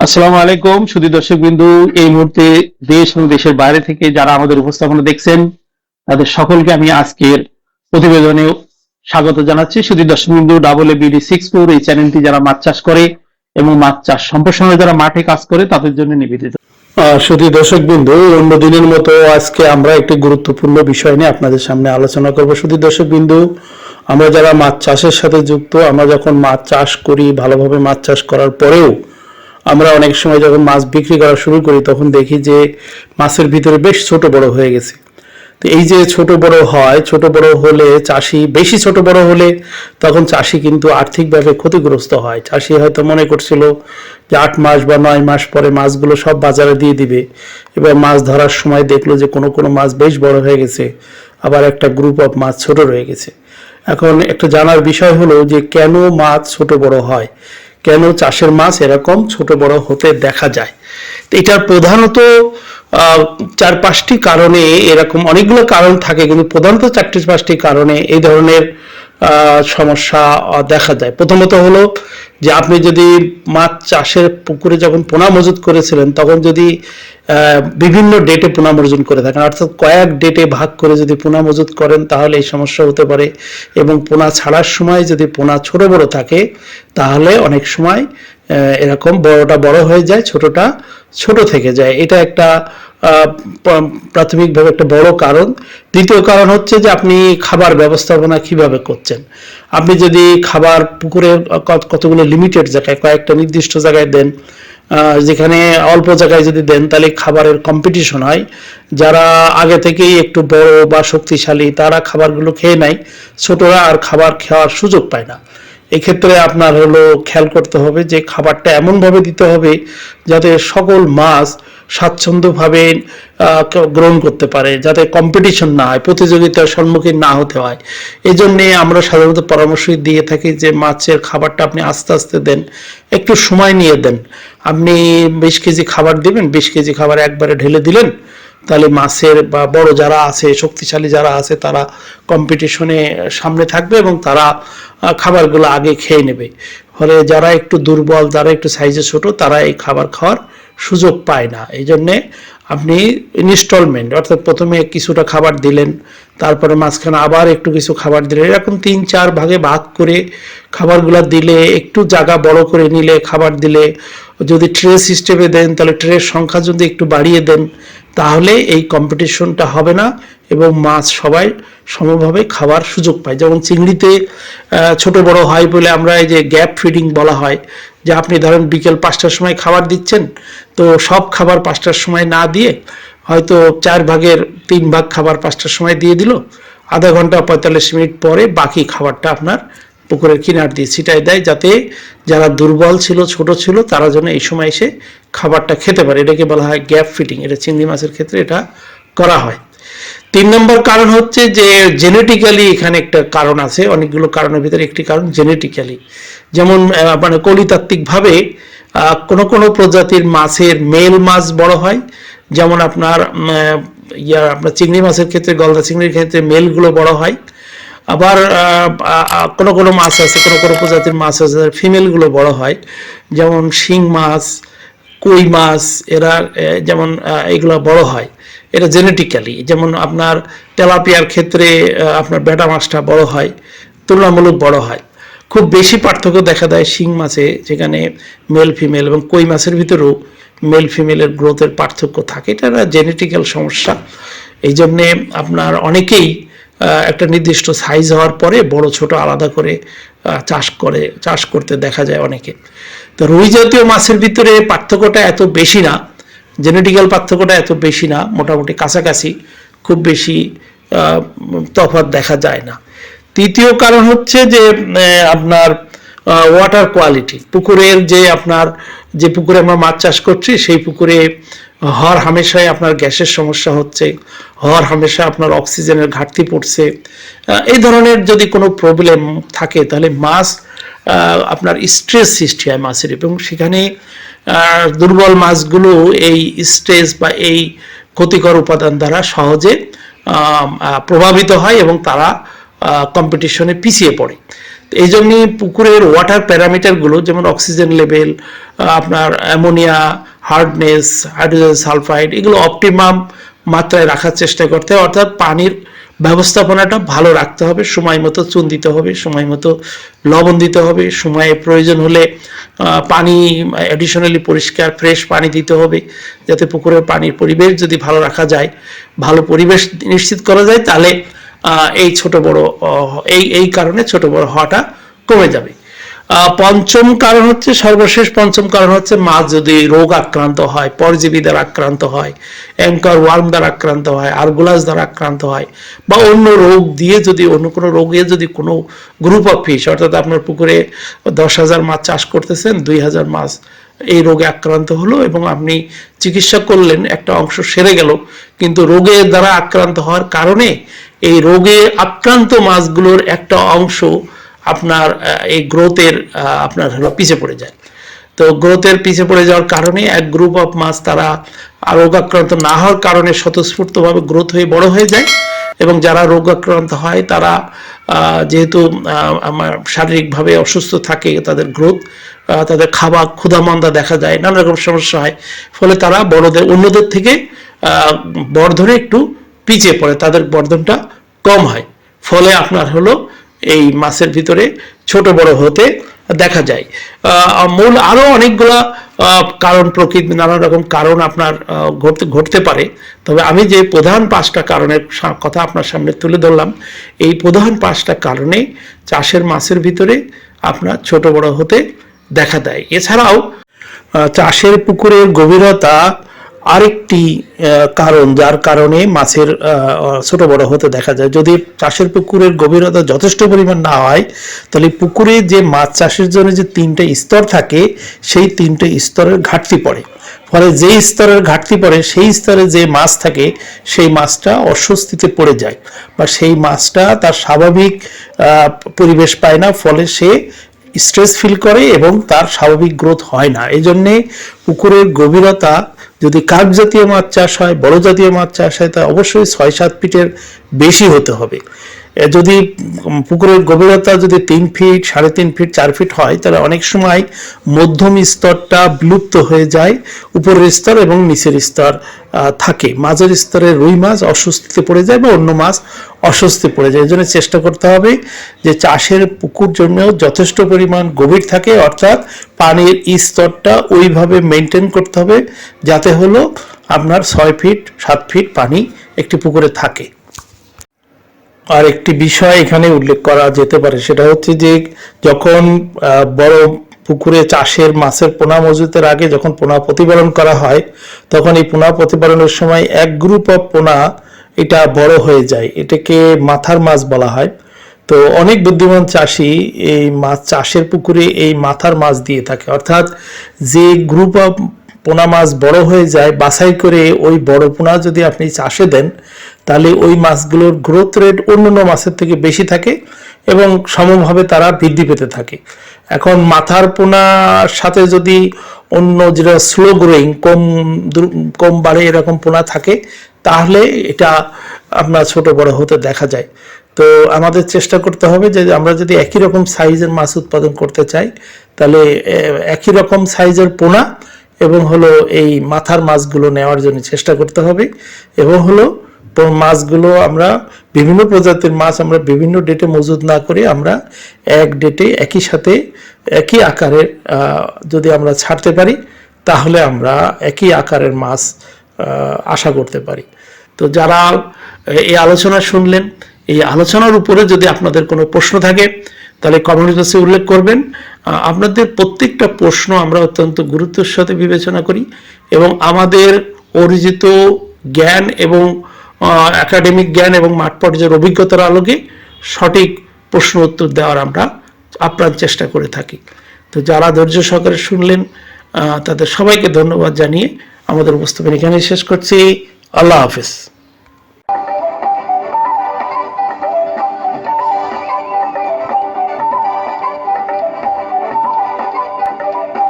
আসসালামু আলাইকুম সুধী দর্শক বিন্দু। এই মুহূর্তে দেশ এবং দেশের বাইরে থেকে যারা আমাদের উপস্থাপনা দেখছেন তাদের সকলকে আমি আজকের প্রতিবেদনে স্বাগত জানাচ্ছি। সুধী দর্শক বিন্দু, WBD64 এই চ্যানেলটি যারা মাছ চাষ করে এবং মাছ চাষ সম্প্রসারণে যারা মাঠে কাজ করে তাদের জন্য নিবেদিত। সুধী দর্শক বিন্দু, অন্য দিনের মতো আজকে আমরা একটি গুরুত্বপূর্ণ বিষয় নিয়ে আপনাদের সামনে আলোচনা করব। সুধী দর্শক বিন্দু, আমরা যারা মাছ চাষের সাথে যুক্ত, আমরা যখন মাছ চাষ করি, ভালোভাবে মাছ চাষ করার পরেও আমরা অনেক সময় যখন মাছ বিক্রি করা শুরু করি তখন দেখি যে মাছের ভিতরে বেশ ছোট বড় হয়ে গেছে। তো এই যে ছোট বড় হয়, ছোট বড় হলে চাষি, বেশি ছোট বড় হলে তখন চাষি কিন্তু আর্থিকভাবে ক্ষতিগ্রস্ত হয়। চাষি হয়তো মনে করছিল যে 8 মাস বা 9 মাস পরে মাছগুলো সব বাজারে দিয়ে দিবে। এবার মাছ ধরার সময় দেখলো যে কোনো কোনো মাছ বেশ বড় হয়ে গেছে, আবার একটা গ্রুপ অফ মাছ ছোট রয়ে গেছে। এখন একটা জানার বিষয় হলো যে কেন মাছ ছোট বড় হয়, কেন চাষের মাছ এরকম ছোট বড় হতে দেখা যায়। এটার প্রধানত 4-5টি কারণে, এরকম অনেকগুলো কারণ থাকে কিন্তু প্রধানত 4-5টি কারণে এই ধরনের সমস্যা দেখা যায়। প্রথমত হলো যে আপনি যদি মাছ চাষের পুকুরে যখন পোনা মজুত করেছিলেন তখন যদি বিভিন্ন ডেটে পোনা মজুত করে থাকেন, অর্থাৎ কয়েক ডেটে ভাগ করে যদি পোনা মজুত করেন তাহলে এই সমস্যা হতে পারে। এবং পোনা ছাড়ার সময় যদি পোনা ছোট বড় থাকে তাহলে অনেক সময় এরকম বড়টা বড় হয়ে যায়, ছোটটা ছোট থেকে যায়। এটা একটা প্রাথমিকভাবে একটা বড় কারণ। দ্বিতীয় কারণ হচ্ছে যে আপনি খাবার ব্যবস্থাপনা কিভাবে করছেন। আপনি যদি খাবার পুকুরে কতগুলো লিমিটেড জায়গায়, কয়েকটা নির্দিষ্ট জায়গায় দেন, যেখানে অল্প জায়গায় যদি দেন তাহলে খাবারের কম্পিটিশন হয়। যারা আগে থেকেই একটু বড় বা শক্তিশালী তারা খাবারগুলো খেয়ে নেয়, ছোটরা আর খাবার খাওয়ার সুযোগ পায় না। এক্ষেত্রে আপনার হলো খেয়াল করতে হবে যে খাবারটা এমনভাবে দিতে হবে যাতে সকল মাছ স্বাচ্ছন্দ্যভাবে গ্রহণ করতে পারে, যাতে কম্পিটিশন না হয়, প্রতিযোগিতার সম্মুখীন না হতে হয়। এই জন্যে আমরা সাধারণত পরামর্শ দিয়ে থাকি যে মাছের খাবারটা আপনি আস্তে আস্তে দেন, একটু সময় নিয়ে দেন। আপনি 20 কেজি খাবার দিবেন, 20 কেজি খাবার একবারে ঢেলে দিলেন, তাহলে মাছের বা বড় যারা আছে, শক্তিশালী যারা আছে তারা কম্পিটিশনে সামনে থাকবে এবং তারা খাবারগুলো আগে খেয়ে নেবে। ফলে যারা একটু দুর্বল, যারা একটু সাইজে ছোট, তারা এই খাবার খাওয়ার সুযোগ পায় না। এই জন্যে আপনি ইনস্টলমেন্ট, অর্থাৎ প্রথমে কিছুটা খাবার দিলেন, তারপরে মাঝখানে আবার একটু কিছু খাবার দিলেন, এরকম 3-4 ভাগে ভাগ করে খাবারগুলো দিলে, একটু জায়গা বড় করে নিলে খাবার দিলে, যদি ট্রে সিস্টেমে দেন তাহলে ট্রের সংখ্যা যদি একটু বাড়িয়ে দেন তাহলে এই কম্পিটিশনটা হবে না এবং মাছ সবাই সমভাবে খাবার সুযোগ পায়। যেমন চিংড়িতে ছোট বড় হয় বলে আমরা এই যে গ্যাপ ফিডিং বলা হয়, যে আপনি ধরেন বিকেল 5টার সময় খাবার দিচ্ছেন, তো সব খাবার 5টার সময় না দিয়ে হয়তো 4 ভাগের 3 ভাগ খাবার 5টার সময় দিয়ে দিল, আধা ঘন্টা 45 মিনিট পরে বাকি খাবারটা আপনার পুকুরের কিনার দিয়ে ছিটাই দেয়, যাতে যারা দুর্বল ছিল, ছোট ছিল, তারা যেন এই সময় এসে খাবারটা খেতে পারে। এটাকে বলা হয় গ্যাপ ফিডিং। এটা চিংড়ি মাছের ক্ষেত্রে এটা করা হয়। 3 নম্বর কারণ হচ্ছে যে জেনেটিক্যালি এখানে একটা কারণ আছে, অনেকগুলো কারণের ভিতরে একটি কারণ জেনেটিক্যালি। যেমন মানে কলিতাত্ত্বিকভাবে কোনো প্রজাতির মাছের মেল মাছ বড় হয়, যেমন আপনার আপনার চিংড়ি মাছের ক্ষেত্রে, গলদা চিংড়ির ক্ষেত্রে মেলগুলো বড় হয়। আবার কোনো মাছ আছে, কোনো প্রজাতির মাছ আছে ফিমেলগুলো বড় হয়, যেমন শিং মাছ, কই মাছ, এরা যেমন এগুলো বড় হয়, এটা জেনেটিক্যালি। যেমন আপনার তেলাপিয়ার ক্ষেত্রে আপনার বেটা মাছটা বড় হয়, তুলনামূলক বড় হয়। খুব বেশি পার্থক্য দেখা দেয় শিং মাছে, যেখানে মেল ফিমেল, এবং কই মাছের ভিতরেও মেল ফিমেলের গ্রোথের পার্থক্য থাকে। এটা একটা জেনেটিক্যাল সমস্যা। এই জন্যে আপনার অনেকেই একটা নির্দিষ্ট সাইজ হওয়ার পরে বড় ছোট আলাদা করে চাষ করতে দেখা যায় অনেকে। তো রুই জাতীয় মাছের ভিতরে পার্থক্যটা এত বেশি না, জেনেটিক্যাল পার্থক্যটা এত বেশি না, মোটামুটি কাছাকাছি, খুব বেশি তফাৎ দেখা যায় না। তৃতীয় কারণ হচ্ছে যে আপনার ওয়াটার কোয়ালিটি। পুকুরের যে পুকুরে আমরা মাছ চাষ করছি সেই পুকুরে হর হামেশাই আপনার গ্যাসের সমস্যা হচ্ছে, হর হামেশা আপনার অক্সিজেনের ঘাটতি পড়ছে। এই ধরনের যদি কোনো প্রবলেম থাকে তাহলে মাছ আপনার স্ট্রেস সৃষ্টি হয় মাছের, এবং সেখানে দুর্বল মাছগুলো এই স্ট্রেস বা এই ক্ষতিকর উপাদান দ্বারা সহজে প্রভাবিত হয় এবং তারা কম্পিটিশনে পিছিয়ে পড়ে। এই জন্যই পুকুরের ওয়াটার প্যারামিটারগুলো যেমন অক্সিজেন লেভেল, আপনার অ্যামোনিয়া, হার্ডনেস, হাইড্রোজেন সালফাইড, এগুলো অপটিমাম মাত্রায় রাখার চেষ্টা করতে হয়। অর্থাৎ পানির ব্যবস্থাপনাটা ভালো রাখতে হবে, সময় মতো চুন দিতে হবে, সময় মতো লবণ দিতে হবে, সময়ে প্রয়োজন হলে পানি অ্যাডিশনালি পরিষ্কার ফ্রেশ পানি দিতে হবে, যাতে পুকুরের পানির পরিবেশ যদি ভালো রাখা যায়, ভালো পরিবেশ নিশ্চিত করা যায়, তাহলে এই ছোট বড় এই কারণে ছোট বড় হওয়াটা কমে যাবে। পঞ্চম কারণ হচ্ছে, সর্বশেষ পঞ্চম কারণ হচ্ছে, মাছ যদি রোগ আক্রান্ত হয়, পরজীবী দ্বারা আক্রান্ত হয়, অ্যাঙ্কার ওয়ার্ম দ্বারা আক্রান্ত হয়, আরগুলাস দ্বারা আক্রান্ত হয়, বা অন্য রোগ দিয়ে যদি অন্য কোনো রোগে যদি কোনো গ্রুপ অফ ফিশ, অর্থাৎ আপনার পুকুরে 10,000 মাছ চাষ করতেছেন, 2,000 মাছ এই রোগে আক্রান্ত হলো এবং আপনি চিকিৎসা করলেন, একটা অংশ সেরে গেল, কিন্তু রোগের দ্বারা আক্রান্ত হওয়ার কারণে এই রোগে আক্রান্ত মাছগুলোর একটা অংশ আপনার এই গ্রোথের আপনার হলো পিছিয়ে পড়ে যায়। তো গ্রোথের পিছিয়ে পড়ে যাওয়ার কারণে এক গ্রুপ অফ মাছ তারা রোগ আক্রান্ত না হওয়ার কারণে স্বতঃস্ফূর্তভাবে গ্রোথ হয়ে বড় হয়ে যায়, এবং যারা রোগ আক্রান্ত হয় তারা যেহেতু আমার শারীরিকভাবে অসুস্থ থাকে, তাদের গ্রোথ, তাদের খাবার ক্ষুধামন্দা দেখা যায়, নানা রকম সমস্যা হয়, ফলে তারা বড়দের অন্যদের থেকে বর্ধনে একটু পিছিয়ে পড়ে, তাদের বর্ধনটা কম হয়, ফলে আপনার হলো এই মাছের ভিতরে ছোট বড় হতে দেখা যায়। মূল আরো অনেকগুলা কারণ, প্রকৃতি নানা রকম কারণ আপনার ঘটতে পারে, তবে আমি যে প্রধান 5টা কারণের কথা আপনার সামনে তুলে ধরলাম, এই প্রধান 5টা কারণে চাষের মাছের ভিতরে আপনার ছোট বড় হতে দেখা দেয়। এছাড়াও চাষের পুকুরের গভীরতা আরেকটি কারণ, যার কারণে মাছের ছোট বড় হতে দেখা যায়। যদি চাষের পুকুরের গভীরতা যথেষ্ট পরিমাণ না হয়, তাহলে পুকুরে যে মাছ চাষের জন্য যে 3টে স্তর থাকে, সেই 3টে স্তরের ঘাটতি পড়ে, ফলে যে স্তরের ঘাটতি পড়ে সেই স্তরে যে মাছ থাকে সেই মাছটা অস্বস্তিতে পড়ে যায়, বা সেই মাছটা তার স্বাভাবিক পরিবেশ পায় না, ফলে সে স্ট্রেস ফিল করে এবং তার স্বাভাবিক গ্রোথ হয় না। এই জন্যে পুকুরের গভীরতা, যদি কার্প জাতীয় মাছ চাষ হয়, বড় জাতীয় মাছ চাষ হয়, তা অবশ্যই 6-7 ফিটের বেশি হতে হবে। যদি পুকুরের গভীরতা যদি 3 ফিট, 3.5 ফিট, 4 ফিট হয়, তাহলে অনেক সময় মধ্যম স্তরটা বিলুপ্ত হয়ে যায়, উপরের স্তর এবং নিচের স্তর থাকে। মাঝের স্তরে রুই মাছ অস্বস্তিতে পড়ে যায় বা অন্য মাছ অস্বস্তি পড়ে যায়। এই জন্য চেষ্টা করতে হবে যে চাষের পুকুর জন্য যথেষ্ট পরিমাণ গভীর থাকে, অর্থাৎ পানির স্তরটা ওইভাবে মেনটেন করতে হবে যাতে হলো আপনার 6 ফিট 7 ফিট পানি একটি পুকুরে থাকে। আর একটি বিষয় এখানে উল্লেখ করা যেতে পারে, সেটা হচ্ছে যে যখন বড় পুকুরে চাষের মাছের পোনা মজুতের আগে যখন পোনা প্রতিপালন করা হয়, তখন এই পোনা প্রতিপালনের সময় এক গ্রুপ অফ পোনা এটা বড় হয়ে যায়, এটাকে মাথার মাছ বলা হয়। তো অনেক বুদ্ধিমান চাষি এই মাছ চাষের পুকুরে এই মাথার মাছ দিয়ে থাকে, অর্থাৎ যে গ্রুপ অফ পোনা মাছ বড় হয়ে যায়, বাছাই করে ওই বড় পোনা যদি আপনি চাষে দেন, তাহলে ওই মাছগুলোর গ্রোথ রেট অন্যান্য মাছের থেকে বেশি থাকে এবং সমভাবে তারা বৃদ্ধি পেতে থাকে। এখন মাথার পোনার সাথে যদি অন্য যেটা স্লো গ্রোয়িং, কম বাড়ে এরকম পোনা থাকে, তাহলে এটা আপনার ছোট বড় হতে দেখা যায়। তো আমাদের চেষ্টা করতে হবে যে আমরা যদি একই রকম সাইজের মাছ উৎপাদন করতে চাই, তাহলে একই রকম সাইজের পোনা এবং হলো এই মাথার মাছগুলো নেওয়ার জন্য চেষ্টা করতে হবে, এবং হলো মাছগুলো আমরা বিভিন্ন প্রজাতির মাছ আমরা বিভিন্ন ডেটে মজুদ না করে আমরা এক ডেটে একই সাথে একই আকারের যদি আমরা ছাড়তে পারি, তাহলে আমরা একই আকারের মাছ আশা করতে পারি। তো যারা এই আলোচনা শুনলেন, এই আলোচনার উপরে যদি আপনাদের কোনো প্রশ্ন থাকে, তাহলে কমেন্ট বক্সে উল্লেখ করবেন। আপনাদের প্রত্যেকটা প্রশ্ন আমরা অত্যন্ত গুরুত্বের সাথে বিবেচনা করি, এবং আমাদের অর্জিত জ্ঞান এবং একাডেমিক জ্ঞান এবং মাঠ পর্যায়ের অভিজ্ঞতার আলোকে সঠিক প্রশ্ন উত্তর দেওয়ার আমরা আপ্রাণ চেষ্টা করে থাকি। তো যারা ধৈর্য সহকারে শুনলেন, তাদের সবাইকে ধন্যবাদ জানিয়ে আমাদের উপস্থাপন এখানে শেষ করছি। আল্লাহ হাফেজ।